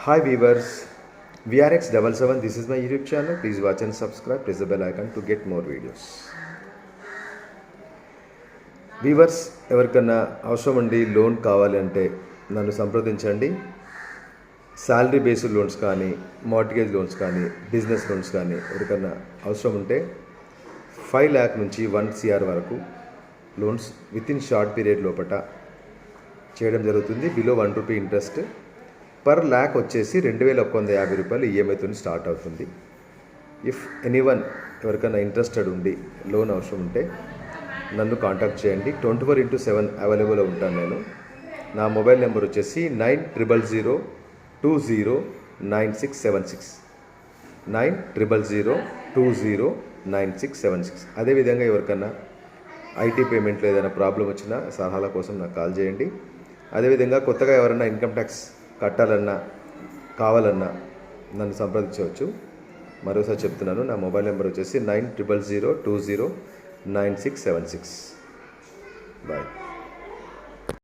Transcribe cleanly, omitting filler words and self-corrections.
Hi viewers, VRX77, this is my YouTube channel. Please watch and subscribe. Press the bell icon to get more videos. Viewers ఎవరికన్నా అవసరం అండి loan కావాలి అంటే నన్ను సంప్రదించండి. Salary based loans కానీ, mortgage loans కానీ, బిజినెస్ లోన్స్ కానీ ఎవరికన్నా అవసరం ఉంటే 5 lakh నుంచి 1 crore వరకు లోన్స్ వితిన్ షార్ట్ పీరియడ్ లోపల చేయడం జరుగుతుంది. Below 1 rupee interest. Per lakh వచ్చేసి 2150 రూపాయలు ఈఎంఐతో స్టార్ట్ అవుతుంది. ఇఫ్ ఎనీవన్ ఎవరికైనా ఇంట్రెస్టెడ్ ఉండి లోన్ అవసరం ఉంటే నన్ను కాంటాక్ట్ చేయండి. 24/7 అవైలబుల్లో ఉంటాను నేను. నా మొబైల్ నెంబర్ వచ్చేసి 9000209676 9000209676. అదేవిధంగా ఎవరికన్నా ఐటీ పేమెంట్లో ఏదైనా ప్రాబ్లం వచ్చినా సలహాల కోసం నాకు కాల్ చేయండి. అదేవిధంగా కొత్తగా ఎవరైనా ఇన్కమ్ ట్యాక్స్ కట్టాలన్నా కావాలన్నా నన్ను సంప్రదించవచ్చు. మరోసారి చెప్తున్నాను, నా మొబైల్ నెంబర్ వచ్చేసి 9000209676. బాయ్.